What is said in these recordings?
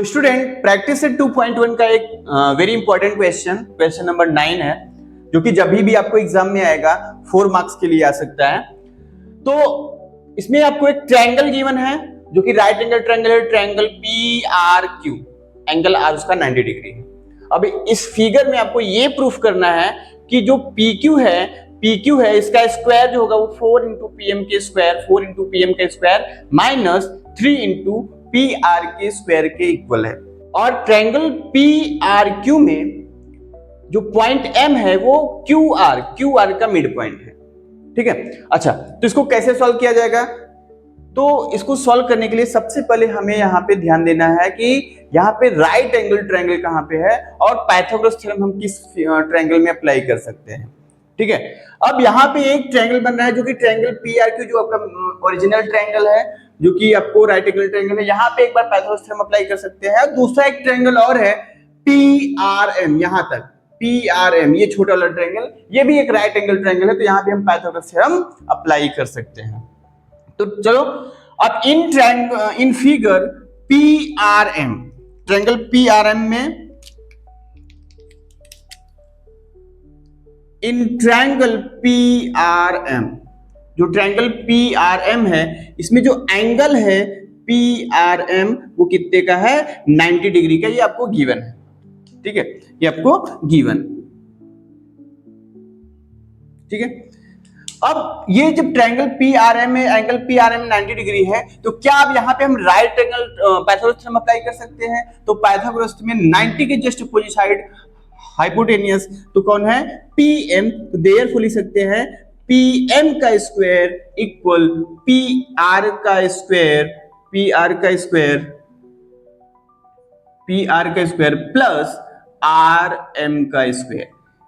तो student practice set 2.1 का एक वेरी इंपॉर्टेंट क्वेश्चन नंबर 9 है, जो कि जब भी आपको एग्जाम में आएगा 4 मार्क्स के लिए आ सकता है। तो इसमें आपको एक ट्रायंगल गिवन है जो कि राइट एंगल ट्रायंगल है, ट्रायंगल PRQ, एंगल आर उसका 90 डिग्री है। अब इस फिगर में आपको ये प्रूफ करना है कि जो PQ है इसका स्क्वायर जो होगा वो 4 इंटू PM के स्क्वायर माइनस 3 इंटू PR के स्क्वायर के इक्वल है। और ट्रायंगल PRQ में जो पॉइंट M है वो QR का मिड पॉइंट है। ठीक है, अच्छा तो इसको कैसे सॉल्व किया जाएगा? तो इसको सॉल्व करने के लिए सबसे पहले हमें यहाँ पे ध्यान देना है कि यहाँ पे राइट एंगल ट्रायंगल कहाँ पे है और पाइथागोरस थ्योरम हम किस ट्रायंगल में अप्लाई कर सकते हैं। ठीक है, अब यहाँ पे एक ट्रायंगल बन रहा है जो कि ट्रायंगल PRQ जो आपका ओरिजिनल ट्रायंगल है, जो कि आपको राइट एंगल ट्रायंगल है। यहाँ पे एक बार पाइथागोरस थ्योरम अप्लाई कर सकते हैं। दूसरा एक ट्रायंगल और है PRM, यहाँ तक PRM, ये छोटा वाला ट्रायंगल, ये भी एक राइट एंगल ट्रायंगल है, तो यहाँ पे हम पाइथागोरस थ्योरम अप्लाई कर सकते हैं। तो चलो अब in figure PRM, triangle PRM में, इन ट्रायंगल PRM, जो ट्रायंगल PRM है इसमें जो एंगल है PRM वो कितने का है? 90 डिग्री का। ये आपको गिवन है। ठीक है, ये आपको गिवन। ठीक है, अब ये जब ट्रायंगल PRM में एंगल PRM 90 डिग्री है, तो क्या अब यहाँ पे हम right angle Pythagoras theorem apply कर सकते हैं? तो पाइथागोरस में 90 के जस्ट अपोजिट साइड हाइपोटेनियस तो कौन है? PM। तो देयरफॉर लिख सकते हैं PM का स्क्वायर इक्वल PR का स्क्वायर प्लस RM का स्क्वायर।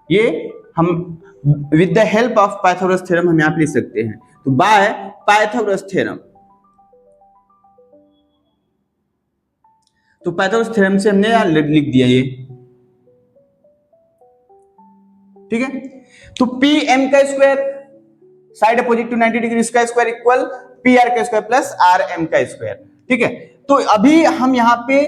ये हम with the help of Pythagoras theorem हम यहाँ पे लिख सकते हैं। तो बाय पाइथागोरस थ्योरम, तो पाइथागोरस थ्योरम से हमने यहाँ लिख दिया ये। ठीक है, तो PM का square side opposite to 90 degree इसका स्क्वायर इक्वल PR का स्क्वायर प्लस RM का स्क्वायर। ठीक है, तो अभी हम यहाँ पे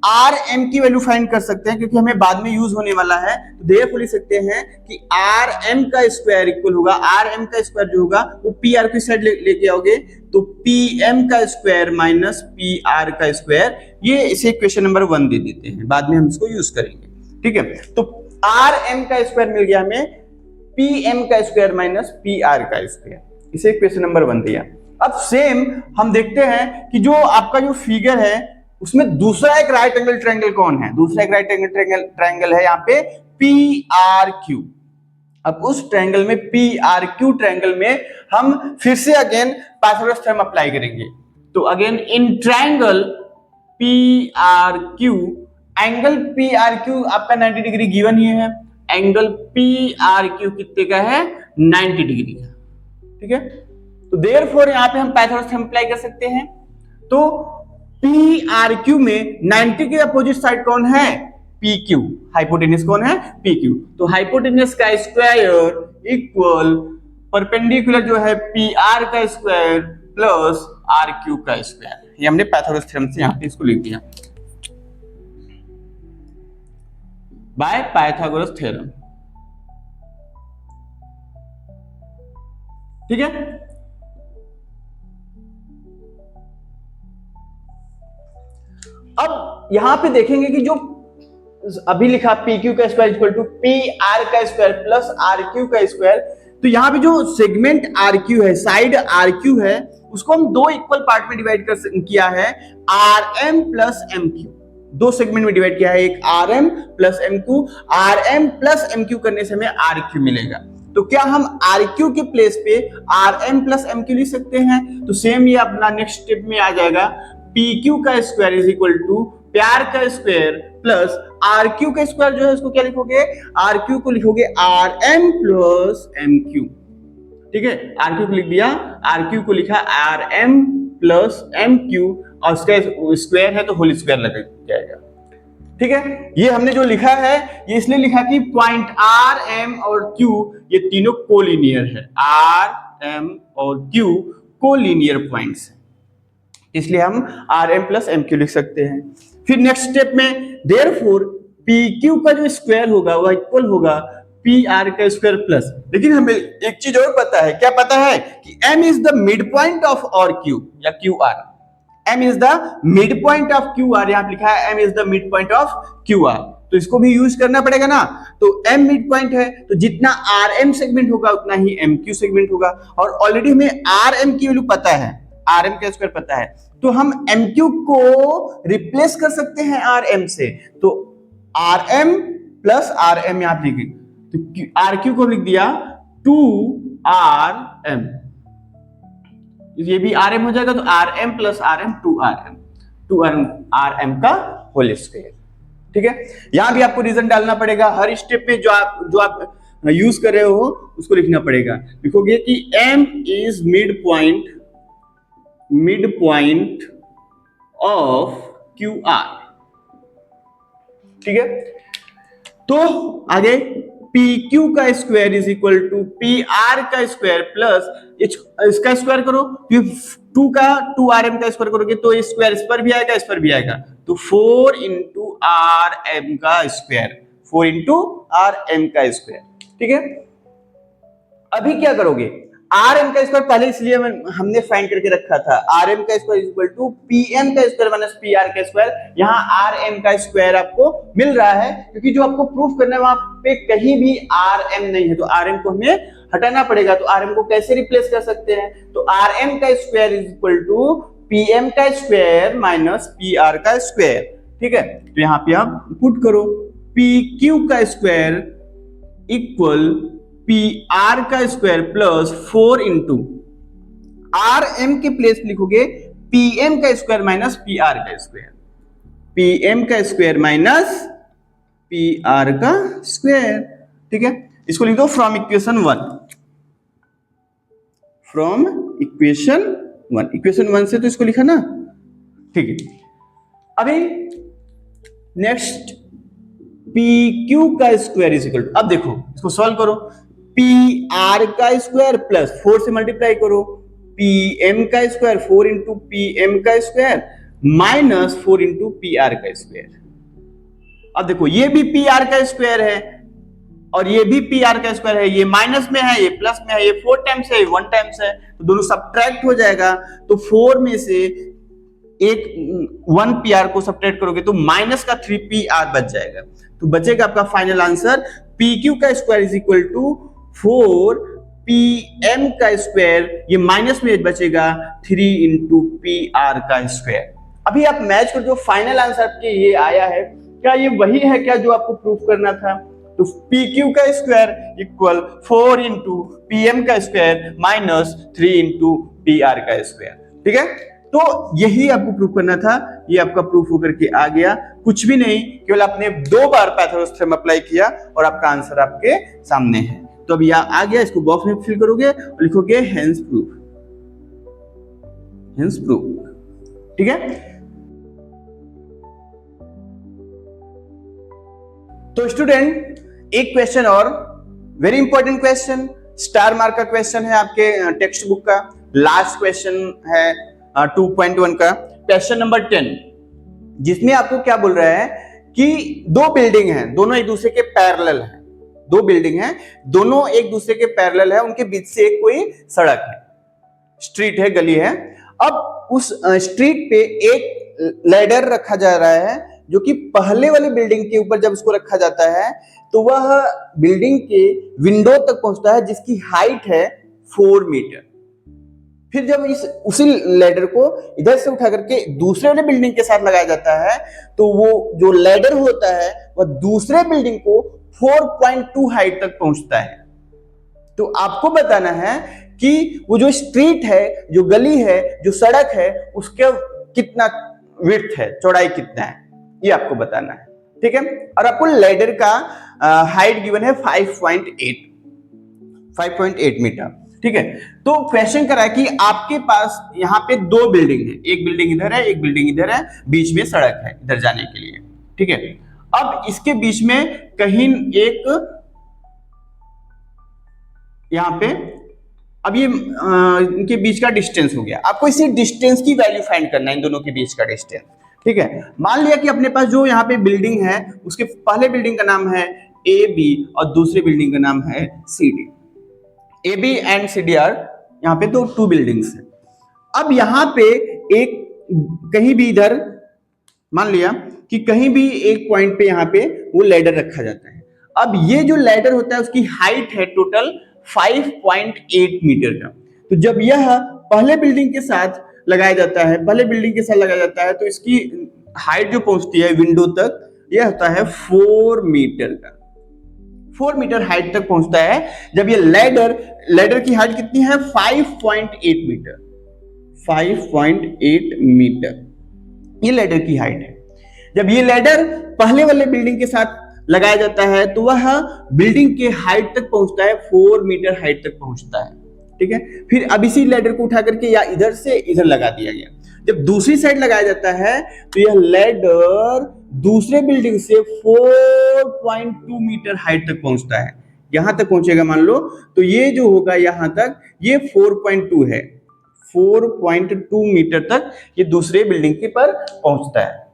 RM की वैल्यू फाइंड कर सकते हैं क्योंकि हमें बाद में यूज होने वाला है। तो देयरफॉर लिख सकते हैं कि RM का स्क्वायर इक्वल होगा, RM का स्क्वायर जो होगा वो PR की साइड लेके आओगे तो PM का स्क्वायर माइनस PR का स्क्वायर। ये इसे क्वेश्चन नंबर 1 दे देते हैं, बाद में हम इसको यूज करेंगे। ठीक है, तो RM का स्क्वायर मिल गया हमें, PM का स्क्वायर माइनस PR का स्क्वायर, इसे क्वेश्चन नंबर 1 दिया। अब सेम हम देखते हैं कि जो आपका जो फिगर है उसमें दूसरा एक राइट एंगल ट्रायंगल कौन है? दूसरा एक राइट एंगल ट्रायंगल है यहाँ पे PRQ। अब उस ट्रायंगल में PRQ ट्रायंगल में हम फिर से अगेन पाइथागोरस थ्योरम अप्लाई करेंगे। तो again in triangle PRQ, angle PRQ आपका 90 डिग्री गिवन ही है, एंगल PRQ कितने का है? 90 डिग्री का। ठीक है, तो देयरफॉर यहाँ पे हम पाइथागोरस थ्योरम अप्लाई कर सकते हैं। तो PRQ में 90 के अपोजिट साइड कौन है? PQ। हाइपोटेनस कौन है? PQ। तो हाइपोटेनस का स्क्वायर इक्वल परपेंडिकुलर जो है PR का स्क्वायर प्लस RQ का स्क्वायर। ये हमने पाइथागोरस थ्योरम से यहाँ पे इसको लिख दिया बाय पाइथागोरस थ्योरम। ठीक है, अब यहां पे देखेंगे कि जो अभी लिखा PQ का स्क्वायर इक्वल टू PR का स्क्वायर प्लस RQ का स्क्वायर, तो यहां पे जो सेगमेंट RQ है, साइड RQ है, उसको हम दो इक्वल पार्ट में डिवाइड किया है, RM प्लस MQ। दो सेगमेंट में डिवाइड किया है, एक RM plus MQ। RM plus MQ करने से हमें RQ मिलेगा। तो क्या हम RQ के प्लेस पे RM प्लस MQ लिख सकते हैं? तो सेम ये अपना नेक्स्ट स्टेप में आ जाएगा, PQ का square is equal to PR का स्क्वायर प्लस RQ का स्क्वायर जो है उसको क्या लिखोगे? RQ को लिखोगे RM प्लस MQ। ठीक है, RQ को लिख दिया, RQ को लिखा RM प्लस MQ और उसका स्क्वायर है तो होल स्क्वायर लग जाएगा। ठीक है, ये हमने जो लिखा है ये इसलिए लिखा कि पॉइंट RM और Q ये तीनों कोलिनियर है, RM और Q कोलिनियर पॉइंट्स है। इसलिए हम R M plus M Q लिख सकते हैं। फिर नेक्स्ट स्टेप में देयरफॉर पी क्यू का जो स्क्वायर होगा वह इक्वल होगा पी आर का स्क्वायर प्लस, लेकिन हमें एक चीज और पता है, क्या पता है कि m is the mid point of और क्यू या Q R, m is the mid point of Q are, यहां लिखा है m is the mid point of Q are, तो इसको भी यूज करना पड़ेगा ना। तो m मिड पॉइंट है तो जितना rm सेगमेंट होगा उतना ही mq सेगमेंट होगा, और ऑलरेडी हमें rm की वैल्यू पता है, rm का स्क्वायर पता है, तो हम mq को रिप्लेस कर सकते हैं rm से, तो rm प्लस rm यहां लिख, तो rq को लिख दिया 2rm, ये भी rm हो जाएगा, तो rm प्लस rm 2rm का होल स्क्वायर। ठीक है, यहां भी आपको रीजन डालना पड़ेगा, हर स्टेप में जो आप यूज कर रहे हो उसको लिखना पड़ेगा। लिखोगे कि m is mid point of Q R. ठीक है, तो आगे पी क्यू का square is equal to P R का स्क्वायर प्लस इसका स्क्वायर करो, 2 का 2rm का स्क्वायर करोगे तो स्क्वायर इस पर भी आएगा इस पर भी आएगा, तो 4 इंटू आर एम का स्क्वायर, 4 इंटू आर एम का स्क्वायर। ठीक है, अभी क्या करोगे, आर एम का स्क्वायर पहले इसलिए हमने फाइंड करके रखा था, आर एम का square is equal to P M का स्क्वायर माइनस पी आर का स्क्वायर, यहाँ आर एम का स्क्वायर आपको मिल रहा है क्योंकि जो आपको प्रूफ करना है वहां पे कहीं भी आर एम नहीं है, तो आर एम को हमें हटाना पड़ेगा, तो आर एम को कैसे रिप्लेस कर सकते हैं, तो आर एम का square is equal to P M का स्क्वायर माइनस पी आर का स्क्वायर। ठीक है, तो यहाँ पे आप पुट करो पी क्यू का स्क्वायर इक्वल पी आर का square plus 4 into R M के प्लेस लिखोगे पी एम का स्क्वायर माइनस पी आर का स्क्वायर, पी एम का स्क्वायर माइनस पी आर का स्क्वायर। ठीक है, इसको लिख दो from equation 1, from equation 1, equation 1 से तो इसको लिखा ना। ठीक है, अभी नेक्स्ट पी क्यू का स्क्वायर इज इक्वल टू, अब देखो इसको सॉल्व करो, पी आर का स्क्वायर प्लस 4 से मल्टीप्लाई करो पी एम का स्क्वायर, 4 इंटू पी एम का square minus 4 into P R का स्क्वायर। अब देखो ये भी पी आर का स्क्वायर है और ये भी पी आर का स्क्वायर है, ये माइनस में है ये प्लस में है, ये 4 टाइम्स है ये 1 टाइम्स है, तो दोनों सब्ट्रैक्ट हो जाएगा, तो 4 में से एक 1 पी आर को सब्ट्रैक्ट करोगे तो माइनस का 3 पी आर बच जाएगा, तो बचेगा आपका फाइनल आंसर पी क्यू का square is equal to 4 P M का स्क्वायर, ये माइनस में बचेगा 3 इंटू पी आर का स्क्वायर। अभी आप मैच कर, जो फाइनल आंसर आपके ये आया है, क्या ये वही है क्या जो आपको प्रूफ करना था, तो पी क्यू का square equal 4 into P M का square minus 3 into P R का स्क्वायर। ठीक है, तो यही आपको प्रूफ करना था, ये आपका प्रूफ होकर के आ गया, कुछ भी नहीं, केवल आपने 2 बार पाइथागोरस थ्योरम अप्लाई किया और आपका आंसर आपके सामने है। तो अब यहां आ गया, इसको बॉक्स में फिल करोगे और लिखोगे हेंस प्रूफ, हेंस प्रूफ। ठीक है, तो स्टूडेंट एक क्वेश्चन और, very important question, star mark का क्वेश्चन है आपके टेक्स्ट बुक का, लास्ट क्वेश्चन है 2.1 का, क्वेश्चन नंबर 10, जिसमें आपको क्या बोल रहा है कि 2 बिल्डिंग हैं, दोनों एक दूसरे के पैरेलल हैं, 2 बिल्डिंग हैं, दोनों एक दूसरे के पैरेलल है, उनके बीच से एक कोई सड़क है, स्ट्रीट है, गली है। अब उस स्ट्रीट पे एक लैडर रखा जा रहा है जो कि पहले वाली बिल्डिंग के ऊपर जब उसको रखा जाता है तो वह बिल्डिंग के विंडो तक पहुंचता है जिसकी हाइट है 4 मीटर। फिर जब उसी लैडर को इधर से उठा करके दूसरे वाले बिल्डिंग के साथ लगाया जाता है तो वो जो लैडर होता है वह दूसरे बिल्डिंग को 4.2 हाइट तक पहुंचता है। तो आपको बताना है कि वो जो स्ट्रीट है, जो गली है, जो सड़क है, उसके कितना विड्थ है, चौड़ाई कितना है, ये आपको बताना है। ठीक है, और आपको लैडर का हाइट गिवन है 5.8 मीटर। ठीक है, तो क्वेश्चन करा है कि आपके पास यहाँ पे 2 बिल्डिंग है, एक बिल्डिंग इधर है, एक बिल्डिंग इधर है, बीच में सड़क है इधर जाने के लिए। ठीक है, अब इसके बीच में कहीं एक यहाँ पे अब ये इनके बीच का डिस्टेंस हो गया, आपको इसी डिस्टेंस की वैल्यू फाइंड करना है, इन दोनों के बीच का डिस्टेंस। ठीक है, मान लिया कि अपने पास जो यहाँ पे बिल्डिंग है उसके पहले बिल्डिंग का नाम है ए बी और दूसरे बिल्डिंग का नाम है C D. A B and C D are यहाँ पे तो टू बिल्डिंग्स है। अब यहाँ पे एक कहीं भी इधर मान लिया कि कहीं भी एक पॉइंट पे यहाँ पे वो लैडर रखा जाता है। अब ये जो लैडर होता है उसकी हाइट है टोटल 5.8 मीटर का। तो जब यह पहले बिल्डिंग के साथ लगाया जाता है, पहले बिल्डिंग के साथ लगाया जाता है, तो इसकी हाइट जो पहुंचती है विंडो तक यह होता है 4 मीटर का। 4 मीटर हाइट तक पहुंचता है। जब ये लैडर की हाइट कितनी है 5.8 मीटर, 5.8 मीटर ये लैडर की हाइट है। जब ये लैडर पहले वाले बिल्डिंग के साथ लगाया जाता है तो वह बिल्डिंग के हाइट तक पहुंचता है, 4 मीटर हाइट तक पहुंचता है। ठीक है, फिर अब इसी लैडर को उठा करके या इधर से इधर लगा दिया गया। जब दूसरी साइड लगाया जाता है तो यह लैडर दूसरे बिल्डिंग से 4.2 मीटर हाइट तक पहुंचता है। यहां तक पहुंचेगा मान लो, तो ये जो होगा यहां तक ये 4.2 है, 4.2 मीटर तक ये दूसरे बिल्डिंग के पर पहुंचता है।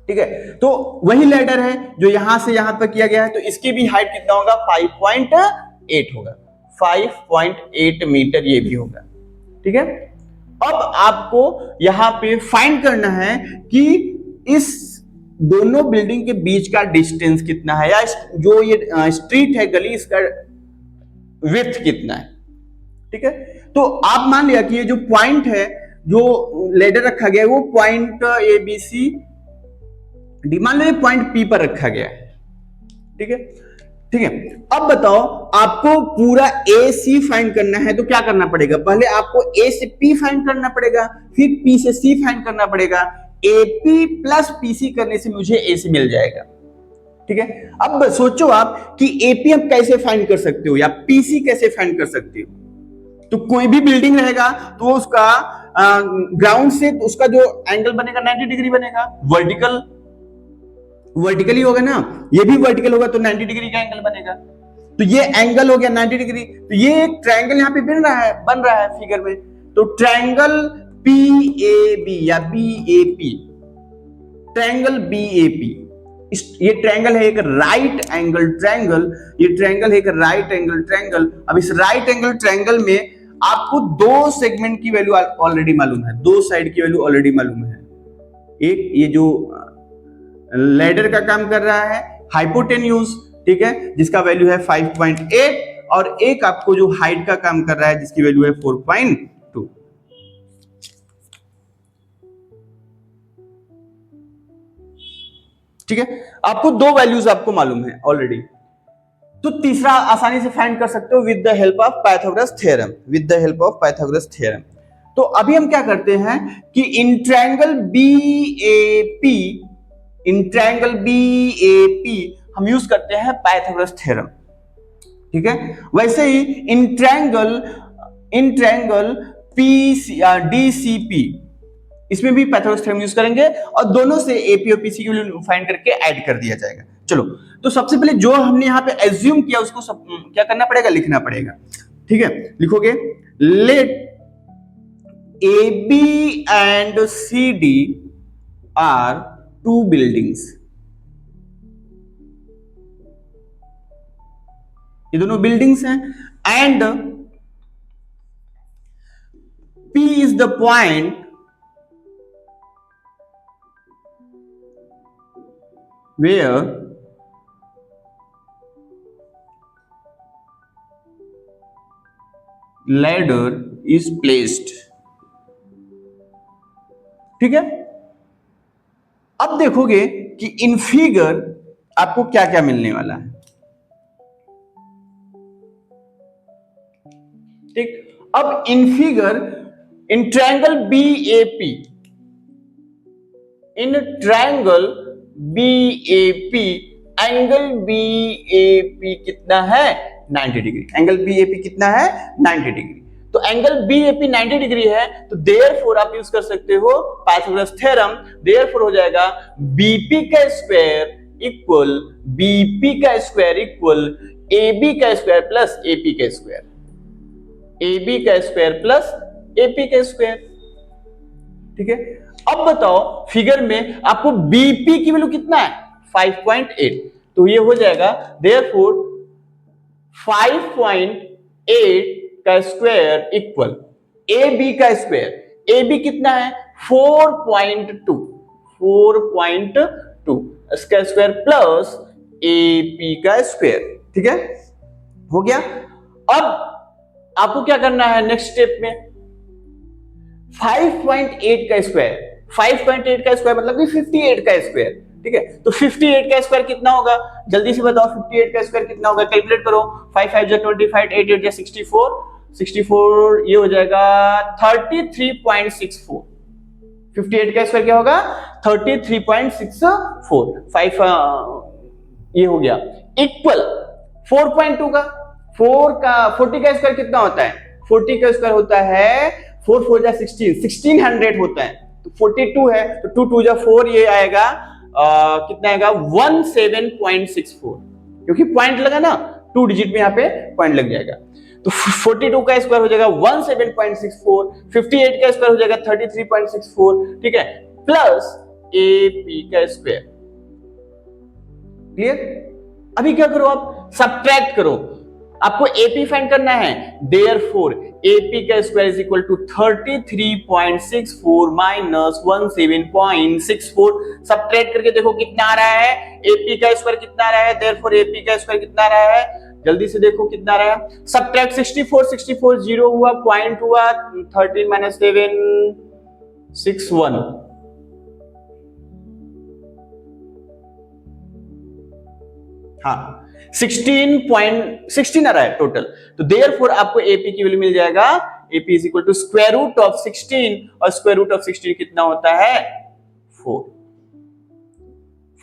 ठीक है, तो वही लैडर है जो यहां से यहां तक किया गया है, तो इसकी भी हाइट कितना होगा 5.8 होगा, 5.8 मीटर ये भी होगा। ठीक है, अब आपको यहां पे फाइंड करना है कि इस दोनों बिल्डिंग के बीच का डिस्टेंस कितना है, या जो ये स्ट्रीट है गली इसका विड्थ कितना है। ठीक है, तो आप मान लिया कि ये जो पॉइंट है जो लैडर रखा गया है वो point A B C D, मान लो ये पॉइंट पी पर रखा गया है। ठीक है, ठीक है, अब बताओ आपको पूरा ए सी फाइंड करना है तो क्या करना पड़ेगा, पहले आपको ए से पी फाइंड करना पड़ेगा, फिर पी से सी फाइंड करना पड़ेगा। एपी प्लस पीसी करने से मुझे ए सी मिल जाएगा। ठीक है, अब सोचो आप कि एपी आप कैसे फाइंड कर सकते हो या पीसी कैसे फाइंड कर सकते हो। तो कोई भी बिल्डिंग रहेगा तो उसका ग्राउंड से तो उसका जो एंगल बनेगा 90 डिग्री बनेगा, वर्टिकल ही होगा ना, ये भी वर्टिकल होगा तो 90 डिग्री का एंगल बनेगा। तो ये एंगल हो गया 90 डिग्री, तो ये एक ट्रायंगल यहाँ पे बन रहा है फिगर में। तो ट्रायंगल PAB या BAP, ट्रायंगल BAP, ये ट्रायंगल है एक राइट एंगल ट्रायंगल, ये ट्रायंगल है एक राइट एंगल ट्रायंगल। अब इस राइट एंगल ट्रायंगल में आपको दो सेगमेंट की वैल्यू ऑलरेडी मालूम है, दो साइड की वैल्यू ऑलरेडी मालूम है। एक ये जो लैडर का काम कर रहा है हाइपोटेन्यूज, ठीक है, जिसका वैल्यू है 5.8, और एक आपको जो हाइट का काम कर रहा है जिसकी वैल्यू है 4.2। ठीक है, आपको दो वैल्यूज आपको मालूम है ऑलरेडी। तो तीसरा आसानी से फाइंड कर सकते हो with the help of Pythagoras theorem, with the help of Pythagoras theorem. तो अभी हम क्या करते हैं कि इन ट्रायंगल BAP हम यूज करते हैं पाइथागोरस थ्योरम। ठीक है, वैसे ही इन ट्रायंगल DCP इसमें भी पाइथागोरस थ्योरम यूज करेंगे और दोनों से AP और PC की वैल्यू फाइंड करके ऐड कर दिया जाएगा। चलो, तो सबसे पहले जो हमने यहाँ पे एज्यूम किया उसको क्या करना पड़ेगा, लिखना पड़ेगा। ठीक है, लिखोगे let AB and CD are two buildings, ये दोनों बिल्डिंग्स हैं, and P is the point where ladder is placed। ठीक है, अब देखोगे कि इन फिगर आपको क्या क्या मिलने वाला है। ठीक, अब in figure in triangle BAP, in triangle BAP angle BAP कितना है 90 डिग्री, एंगल BAP कितना है 90 डिग्री। तो एंगल BAP 90 डिग्री है, तो देयरफॉर आप यूज कर सकते हो पाइथागोरस थ्योरम। देयरफॉर हो जाएगा BP का स्क्वायर इक्वल BP का स्क्वायर इक्वल AB का स्क्वायर प्लस AP का स्क्वायर। ए बी का स्क्वायर प्लस ए पी का स्क्वायर। ठीक है, अब बताओ फिगर में आपको बीपी की वैल्यू कितना है 5.8, तो ये हो जाएगा देयरफॉर 5.8 का स्क्वायर इक्वल ए बी का स्क्वायर, ए बी कितना है 4.2 इसका स्क्वायर प्लस ए पी का स्क्वायर। ठीक है, हो गया। अब आपको क्या करना है नेक्स्ट स्टेप में 5.8 का स्क्वायर, 5.8 का स्क्वायर मतलब कि 58 का स्क्वायर। ठीक है, तो 58 का स्क्वायर कितना होगा जल्दी से बताओ, 58 का स्क्वायर कितना होगा, कैलकुलेट करो। 5 5 25, 8 8 64, 64 ये हो जाएगा 33.64। 58 का स्क्वायर क्या होगा 33.64, 5 ये हो गया इक्वल 4.2 का 40 का स्क्वायर कितना होता है, 40 का स्क्वायर होता है 4 4 जा 1600 होता है, तो 42 है तो 2 2 जा 4 ये आएगा कितना आएगा 17.64, क्योंकि पॉइंट लगा ना 2 डिजिट में यहाँ पे पॉइंट लग जाएगा। तो 42 का स्क्वायर हो जाएगा 17.64, 58 का स्क्वायर हो जाएगा 33.64। ठीक है, प्लस ए पी का स्क्वायर। क्लियर? अभी क्या करो आप सब्ट्रैक्ट करो, आपको एपी फाइंड करना है, देयरफॉर एपी का स्क्वायर इज इक्वल टू 33.64 माइनस 17.64। सब्ट्रैक्ट करके देखो कितना आ रहा है, एपी का स्क्वायर कितना आ रहा है, देयरफॉर एपी का स्क्वायर कितना आ रहा है, जल्दी से देखो कितना आ रहा है। सब्ट्रैक्ट 64 64 0 हुआ, पॉइंट हुआ 13 माइनस 7 61। हाँ 16 आ रहा है टोटल, तो देयरफॉर आपको एपी की वैल्यू मिल जाएगा, AP is equal to square root of 16, और स्क्वायर रूट ऑफ 16 कितना होता है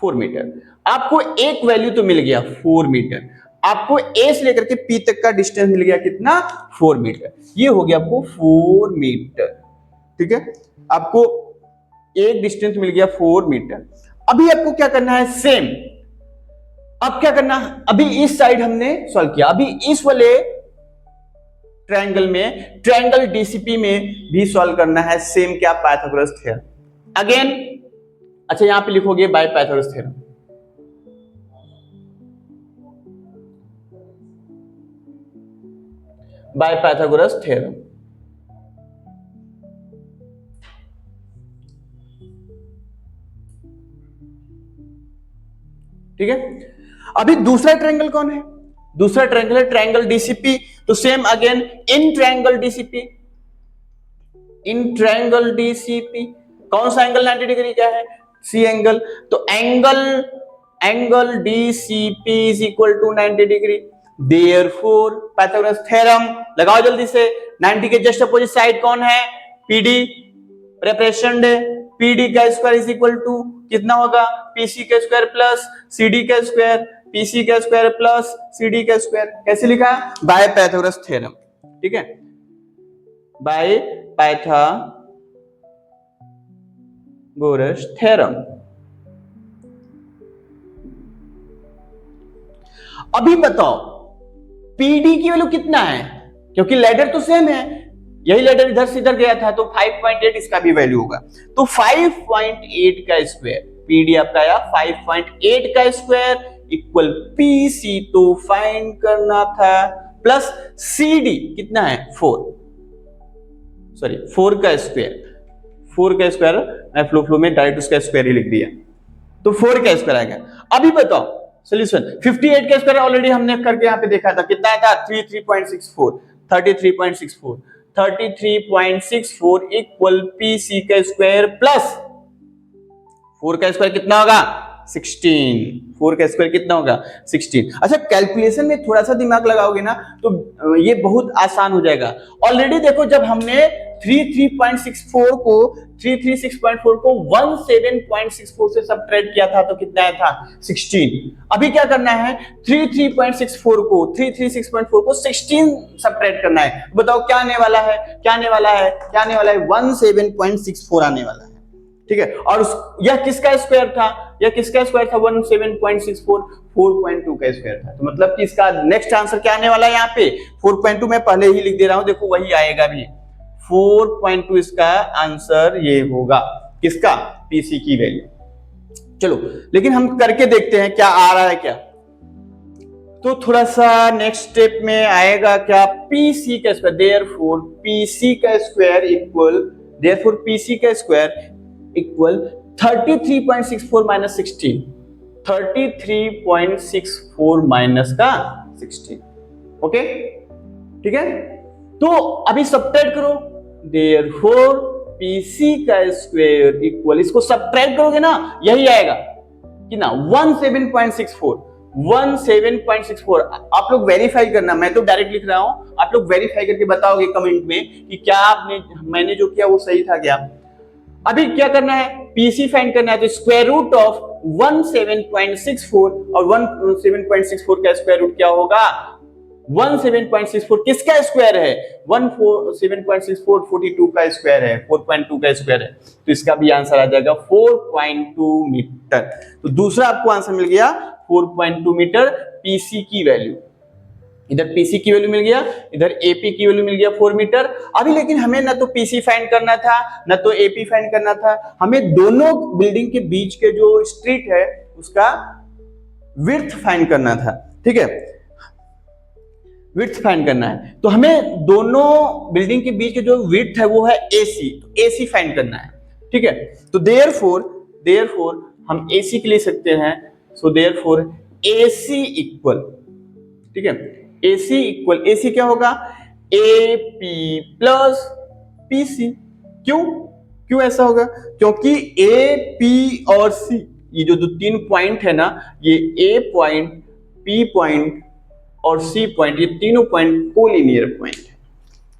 4 मीटर। आपको एक वैल्यू तो मिल गया 4 मीटर, आपको ए से लेकर के पी तक का डिस्टेंस मिल गया कितना 4 मीटर, ये हो गया आपको 4 मीटर। ठीक है, आपको एक डिस्टेंस मिल गया 4 मीटर। अभी आपको क्या करना है सेम, अब क्या करना, अभी इस साइड हमने सॉल्व किया, अभी इस वाले ट्रायंगल में, ट्रायंगल डीसीपी में भी सॉल्व करना है सेम क्या पाइथागोरस थ्योरम अगेन। अच्छा यहां पे लिखोगे by Pythagoras theorem, by Pythagoras theorem. ठीक है, अभी दूसरा ट्रायंगल कौन है, दूसरा ट्रायंगल है ट्रायंगल डीसीपी, तो same again in triangle DCP, in triangle DCP कौन सा एंगल 90 डिग्री का है, सी एंगल, तो angle DCP is equal to 90 degree, therefore Pythagoras theorem लगाओ जल्दी से। 90 के जस्ट अपोजिट साइड कौन है, पीडी, प्रिपरेशन डे, पीडी का स्क्वायर इज इक्वल टू कितना होगा पीसी का स्क्वायर प्लस सीडी का स्क्वायर, पीसी का स्क्वायर प्लस सीडी का स्क्वायर, कैसे लिखा बाय पाइथागोरस थ्योरम। ठीक है, बाय पाइथागोरस थ्योरम। अभी बताओ पीडी की वैल्यू कितना है, क्योंकि लेडर तो सेम है, यही लेडर इधर से इधर गया था, तो 5.8 इसका भी वैल्यू होगा, तो 5.8 का स्क्वायर, पीडी आपका आया 5.8 का स्क्वायर इक्वल पीसी तो फाइंड करना था, प्लस सीडी कितना है 4 का स्क्वायर, 4 का स्क्वायर मैं फ्लो में डायरेक्ट उसका स्क्वायर ही लिख दिया, तो 4 का स्क्वायर आएगा। अभी बताओ सॉल्यूशन, 58 का स्क्वायर ऑलरेडी हमने करके यहाँ पे देखा था, कितना था 33.64 इक्वल पीसी का स्क्वायर प्लस 4 का स्क्वायर कितना होगा 16, 4 का स्क्वायर कितना होगा 16। अच्छा कैलकुलेशन में थोड़ा सा दिमाग लगाओगे ना तो ये बहुत आसान हो जाएगा। ऑलरेडी देखो जब हमने 33.64 को 17.64 से सबट्रैक्ट किया था तो कितना आया था 16। अभी क्या करना है 33.64 को 16 सबट्रैक्ट करना है, बताओ क्या आने वाला है 17.64 आने वाला है। ठीक है, और यह किसका स्क्वायर था या किसका स्क्वायर था 17.64, 4.2 का स्क्वायर था। तो मतलब कि इसका नेक्स्ट आंसर क्या आने वाला है यहाँ पे 4.2, मैं पहले ही लिख दे रहा हूं, देखो वही आएगा भी 4.2 इसका आंसर ये होगा, किसका, पीसी की वैल्यू। चलो लेकिन हम करके देखते हैं क्या आ रहा है क्या। तो थोड़ा सा नेक्स्ट स्टेप में आएगा क्या, पीसी का स्क्वायर, देयरफॉर पीसी का स्क्वायर इक्वल, देयरफॉर पीसी का स्क्वायर इक्वल 33.64 माइनस 16, 33.64 माइनस का 16, ओके ठीक है। तो अभी सब्ट्रैक्ट करो, देयरफॉर पीसी का स्क्वायर इक्वल, इसको सब्ट्रैक्ट करोगे ना यही आएगा कि ना 17.64, 17.64। आप लोग वेरीफाई करना, मैं तो डायरेक्ट लिख रहा हूं, आप लोग वेरीफाई करके बताओगे कमेंट में कि क्या आपने, मैंने जो किया वो सही था क्या। अभी क्या करना है, पीसी फाइंड करना है, तो स्क्वायर रूट ऑफ 17.64 और 17.64 का स्क्वायर रूट क्या होगा, 17.64 किसका स्क्वायर है, 17.64 42 का स्क्वायर है, 4.2 का स्क्वायर है, तो इसका भी आंसर आ जाएगा 4.2 मीटर। तो दूसरा आपको आंसर मिल गया 4.2 मीटर पीसी की वैल्यू, इधर पीसी की वैल्यू मिल गया, इधर एपी की वैल्यू मिल गया 4 मीटर। अभी लेकिन हमें ना तो पीसी फाइंड करना था ना तो एपी फाइंड करना था, हमें दोनों बिल्डिंग के बीच के जो स्ट्रीट है उसका विड्थ फाइंड करना था, ठीक है, विड्थ फाइंड करना है। तो हमें दोनों बिल्डिंग के बीच के जो विड्थ है वो है एसी, तो एसी फाइंड करना है, ठीक है। तो देयरफॉर हम एसी के लिए सकते हैं, सो देयरफॉर एसी इक्वल, ठीक है, एसी इक्वल, एसी क्या होगा, एपी प्लस पीसी। क्यों ऐसा होगा, क्योंकि ए पी और सी ये जो दो तीन पॉइंट है ना, ये ए पॉइंट, पी पॉइंट और सी पॉइंट, ये तीनों पॉइंट कोलिनियर पॉइंट है,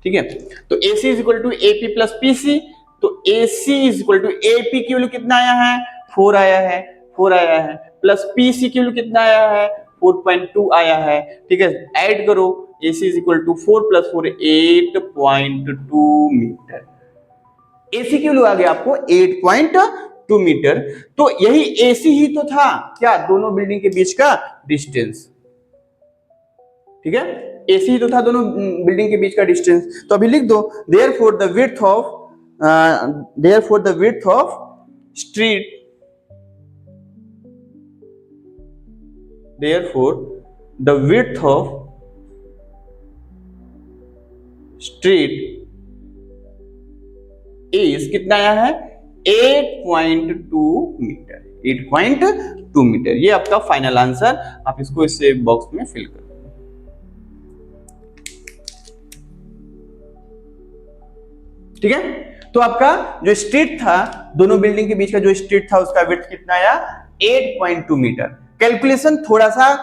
ठीक है। तो AC is equal to AP plus PC, तो AC is equal to AP की वैल्यू कितना आया है, 4 आया है, 4 आया है, प्लस पीसी की वैल्यू कितना आया है, 4.2 आया है, ठीक है। ऐड करो, AC is equal to 4 plus 4 8.2 metre, AC की वैल्यू आ गया आपको 8.2 मीटर। तो यही AC ही तो था क्या, दोनों बिल्डिंग के बीच का डिस्टेंस, ठीक है, AC ही तो था दोनों बिल्डिंग के बीच का डिस्टेंस। तो अभी लिख दो, therefore the width of street, therefore the width of street is कितना आया है 8.2 मीटर, 8.2 मीटर। ये आपका फाइनल आंसर, आप इसको इस बॉक्स में फिल करो, ठीक है। तो आपका जो स्ट्रीट था, दोनों बिल्डिंग के बीच का जो स्ट्रीट था उसका विड्थ कितना आया 8.2 मीटर। कैलकुलेशन थोड़ा सा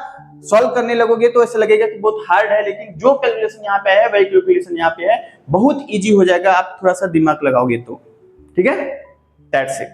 सॉल्व करने लगोगे तो ऐसा लगेगा कि बहुत हार्ड है, लेकिन जो कैलकुलेशन यहाँ पे है वही कैलकुलेशन यहाँ पे है, बहुत इजी हो जाएगा, आप थोड़ा सा दिमाग लगाओगे तो, ठीक है, दैट्स इट।